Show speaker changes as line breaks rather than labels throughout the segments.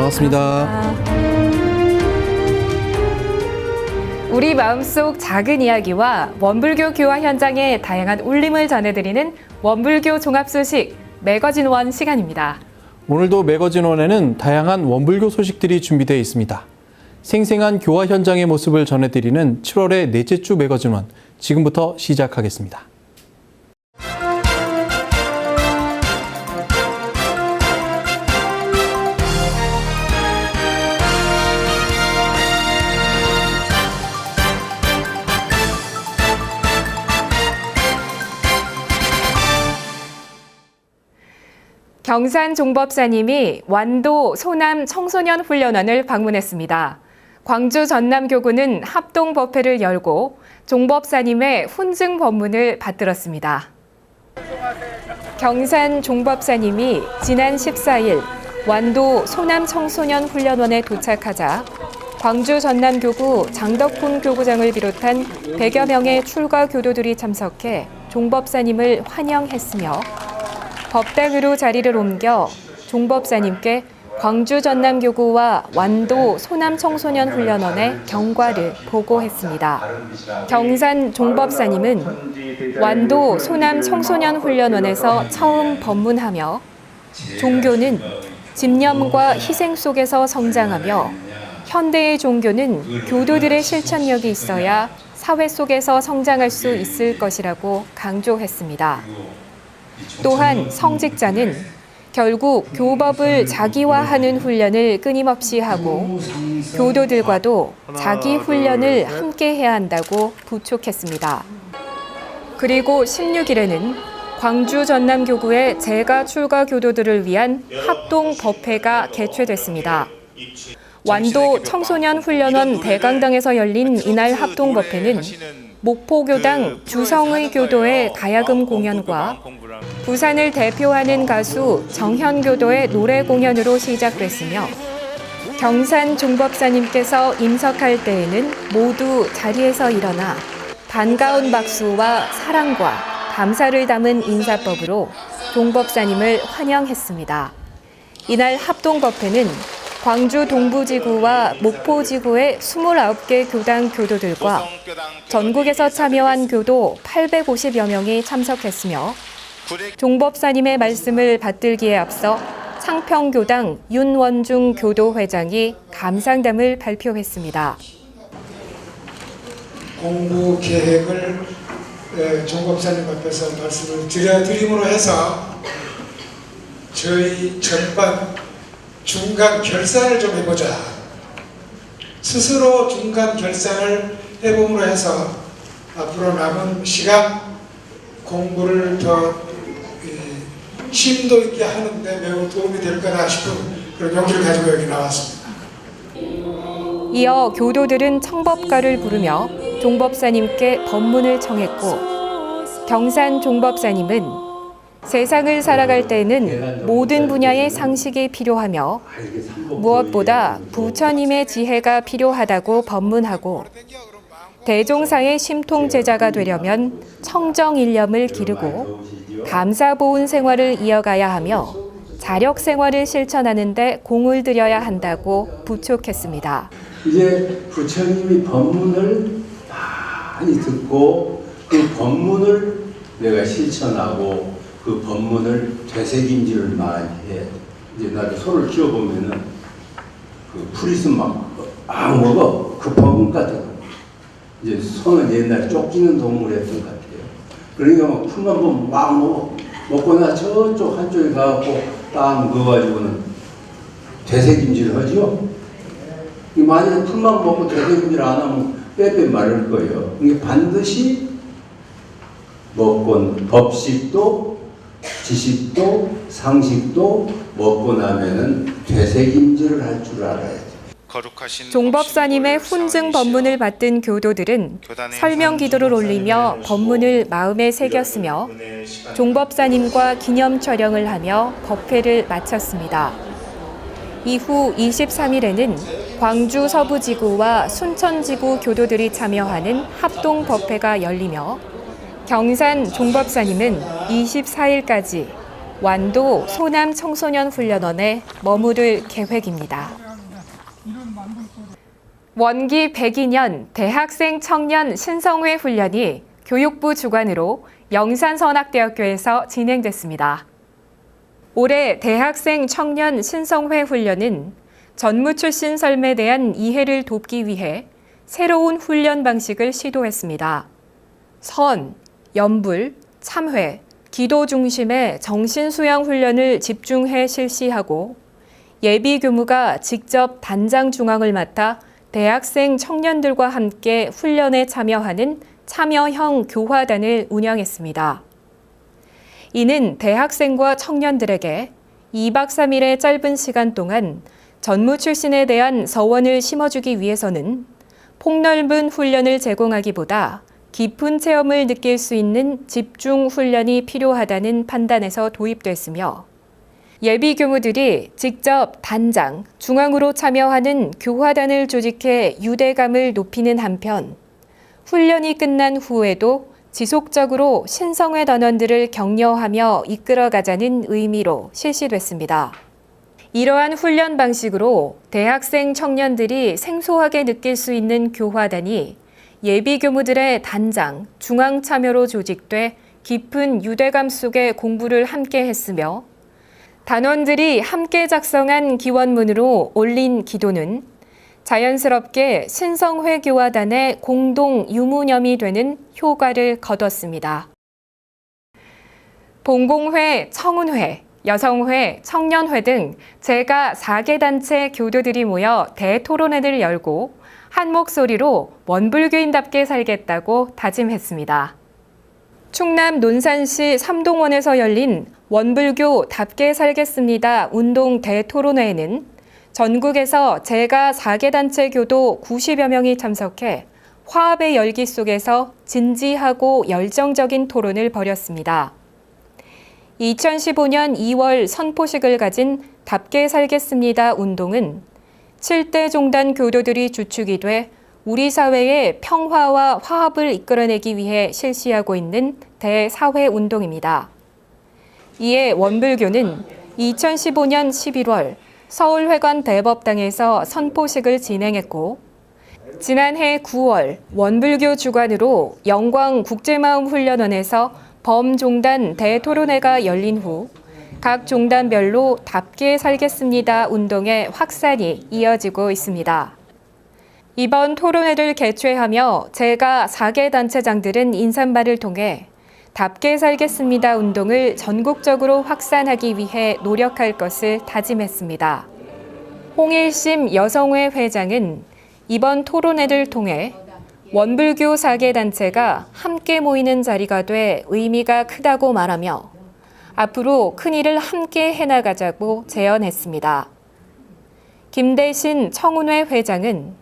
반갑습니다.
우리 마음속 작은 이야기와 원불교 교화 현장의 다양한 울림을 전해드리는 원불교 종합 소식 매거진 원 시간입니다.
오늘도 매거진 원에는 다양한 원불교 소식들이 준비되어 있습니다. 생생한 교화 현장의 모습을 전해드리는 7월의 넷째 주 매거진 원, 지금부터 시작하겠습니다.
경산 종법사님이 완도 소남 청소년 훈련원을 방문했습니다. 광주 전남교구는 합동법회를 열고 종법사님의 훈증 법문을 받들었습니다. 경산 종법사님이 지난 14일 완도 소남 청소년 훈련원에 도착하자 광주 전남교구 장덕훈 교구장을 비롯한 100여 명의 출가 교도들이 참석해 종법사님을 환영했으며 법당으로 자리를 옮겨 종법사님께 광주 전남교구와 완도 소남청소년훈련원의 경과를 보고했습니다. 경산 종법사님은 완도 소남청소년훈련원에서 처음 법문하며 종교는 집념과 희생 속에서 성장하며 현대의 종교는 교도들의 실천력이 있어야 사회 속에서 성장할 수 있을 것이라고 강조했습니다. 또한 성직자는 결국 교법을 자기화하는 훈련을 끊임없이 하고 교도들과도 자기 훈련을 함께 해야 한다고 부촉했습니다. 그리고 16일에는 광주 전남교구의 재가 출가 교도들을 위한 합동법회가 개최됐습니다. 완도 청소년훈련원 대강당에서 열린 이날 합동법회는 목포교당 주성의 교도의 가야금 공연과 부산을 대표하는 가수 정현교도의 노래 공연으로 시작됐으며 경산 종법사님께서 임석할 때에는 모두 자리에서 일어나 반가운 박수와 사랑과 감사를 담은 인사법으로 종법사님을 환영했습니다. 이날 합동법회는 광주 동부지구와 목포지구의 29개 교당 교도들과 전국에서 참여한 교도 850여 명이 참석했으며 종법사님의 말씀을 받들기에 앞서 창평교당 윤원중 교도회장이 감상담을 발표했습니다.
공부 계획을 종법사님 앞에서 말씀을 드림으로 해서 저희 전반 중간 결산을 좀 해보자. 스스로 중간 결산을 해봄으로 해서 앞으로 남은 시간 공부를 더 심도 있게 하는데 매우 도움이 될 거다 싶은 그런 용기를 가지고 여기 나왔습니다.
이어 교도들은 청법가를 부르며 종법사님께 법문을 청했고 경산 종법사님은 세상을 살아갈 때에는 모든 분야의 상식이 필요하며 무엇보다 부처님의 지혜가 필요하다고 법문하고 대종사의 심통제자가 되려면 청정일념을 기르고 감사보훈 생활을 이어가야 하며 자력 생활을 실천하는 데 공을 들여야 한다고 부촉했습니다.
이제 부처님이 법문을 많이 듣고 그 법문을 내가 실천하고 그 법문을 되새김질을 많이 해. 이제 나도 소를 키워보면은 그 풀 있으면 막 먹어. 그 법문 같은 거. 이제 손은 옛날에 쫓기는 동물이었던 것 같아요. 그러니까 막 풀만 보면 막 먹어. 먹고 나 저쪽 한쪽에 가갖고 딱 넣어가지고는 되새김질을 하죠. 만약에 풀만 먹고 되새김질 안 하면 빼빼 마를 거예요. 그러니까 반드시 먹고 법식도 지식도 상식도 먹고 나면은 되새김질을 할 줄 알아야 돼.
종법사님의 훈증 법문을 받든 교도들은 설명 기도를 올리며 법문을 마음에 새겼으며 종법사님과 기념 촬영을 하며 법회를 마쳤습니다. 이후 23일에는 광주 서부지구와 순천지구 교도들이 참여하는 합동법회가 열리며 경산 종법사님은 24일까지 완도 소남 청소년 훈련원에 머무를 계획입니다. 원기 102년 대학생 청년 신성회 훈련이 교육부 주관으로 영산선악대학교에서 진행됐습니다. 올해 대학생 청년 신성회 훈련은 전무 출신 삶에 대한 이해를 돕기 위해 새로운 훈련 방식을 시도했습니다. 선, 연불, 참회, 기도 중심의 정신수양 훈련을 집중해 실시하고 예비 교무가 직접 단장 중앙을 맡아 대학생 청년들과 함께 훈련에 참여하는 참여형 교화단을 운영했습니다. 이는 대학생과 청년들에게 2박 3일의 짧은 시간 동안 전무 출신에 대한 서원을 심어주기 위해서는 폭넓은 훈련을 제공하기보다 깊은 체험을 느낄 수 있는 집중 훈련이 필요하다는 판단에서 도입됐으며 예비 교무들이 직접 단장, 중앙으로 참여하는 교화단을 조직해 유대감을 높이는 한편 훈련이 끝난 후에도 지속적으로 신성회 단원들을 격려하며 이끌어가자는 의미로 실시됐습니다. 이러한 훈련 방식으로 대학생 청년들이 생소하게 느낄 수 있는 교화단이 예비 교무들의 단장, 중앙 참여로 조직돼 깊은 유대감 속에 공부를 함께 했으며 단원들이 함께 작성한 기원문으로 올린 기도는 자연스럽게 신성회 교화단의 공동 유무념이 되는 효과를 거뒀습니다. 봉공회, 청운회, 여성회, 청년회 등 제가 4개 단체 교도들이 모여 대토론회를 열고 한 목소리로 원불교인답게 살겠다고 다짐했습니다. 충남 논산시 삼동원에서 열린 원불교답게 살겠습니다 운동 대토론회에는 전국에서 제가 4개 단체 교도 90여 명이 참석해 화합의 열기 속에서 진지하고 열정적인 토론을 벌였습니다. 2015년 2월 선포식을 가진 답게 살겠습니다 운동은 7대 종단 교도들이 주축이 돼 우리 사회의 평화와 화합을 이끌어내기 위해 실시하고 있는 대사회 운동입니다. 이에 원불교는 2015년 11월 서울회관 대법당에서 선포식을 진행했고 지난해 9월 원불교 주관으로 영광국제마음훈련원에서 범종단 대토론회가 열린 후 각 종단별로 답게 살겠습니다 운동의 확산이 이어지고 있습니다. 이번 토론회를 개최하며 제가 4개 단체장들은 인사말을 통해 답게 살겠습니다 운동을 전국적으로 확산하기 위해 노력할 것을 다짐했습니다. 홍일심 여성회 회장은 이번 토론회를 통해 원불교 4개 단체가 함께 모이는 자리가 돼 의미가 크다고 말하며 앞으로 큰 일을 함께 해나가자고 제언했습니다. 김대신 청운회 회장은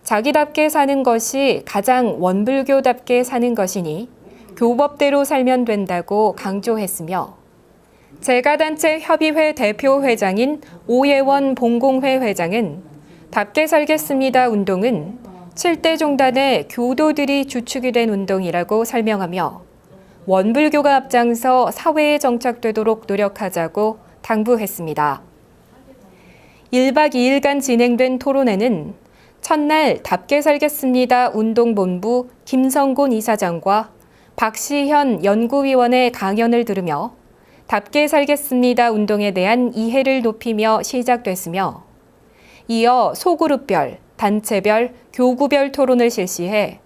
자기답게 사는 것이 가장 원불교답게 사는 것이니 교법대로 살면 된다고 강조했으며 제가단체 협의회 대표 회장인 오예원 봉공회 회장은 답게 살겠습니다 운동은 7대 종단의 교도들이 주축이 된 운동이라고 설명하며 원불교가 앞장서 사회에 정착되도록 노력하자고 당부했습니다. 1박 2일간 진행된 토론회는 첫날 답게 살겠습니다 운동본부 김성곤 이사장과 박시현 연구위원의 강연을 들으며 답게 살겠습니다 운동에 대한 이해를 높이며 시작됐으며 이어 소그룹별, 단체별, 교구별 토론을 실시해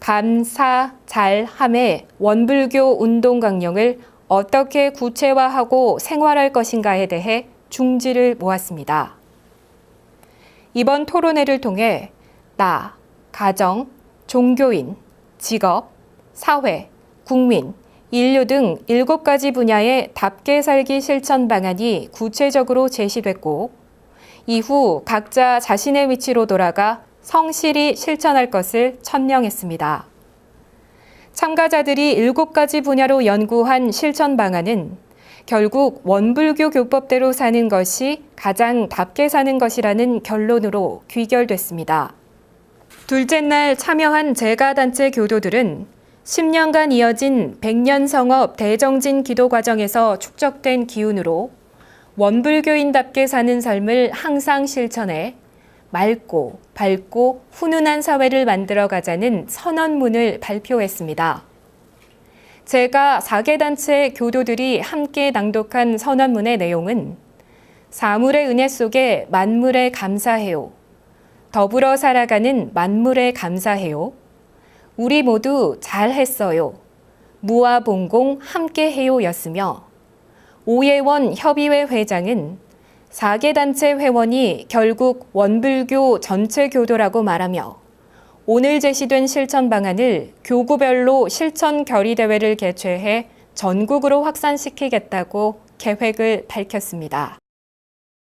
감, 사, 잘, 함의 원불교 운동 강령을 어떻게 구체화하고 생활할 것인가에 대해 중지를 모았습니다. 이번 토론회를 통해 나, 가정, 종교인, 직업, 사회, 국민, 인류 등 7가지 분야의 답게 살기 실천 방안이 구체적으로 제시됐고 이후 각자 자신의 위치로 돌아가 성실히 실천할 것을 천명했습니다. 참가자들이 7가지 분야로 연구한 실천 방안은 결국 원불교 교법대로 사는 것이 가장 답게 사는 것이라는 결론으로 귀결됐습니다. 둘째 날 참여한 제가단체 교도들은 10년간 이어진 100년 성업 대정진 기도 과정에서 축적된 기운으로 원불교인답게 사는 삶을 항상 실천해 맑고 밝고 훈훈한 사회를 만들어가자는 선언문을 발표했습니다. 제가 4개 단체 교도들이 함께 낭독한 선언문의 내용은 사물의 은혜 속에 만물에 감사해요. 더불어 살아가는 만물에 감사해요. 우리 모두 잘했어요. 무아봉공 함께해요 였으며 오예원 협의회 회장은 4개 단체 회원이 결국 원불교 전체 교도라고 말하며 오늘 제시된 실천 방안을 교구별로 실천 결의 대회를 개최해 전국으로 확산시키겠다고 계획을 밝혔습니다.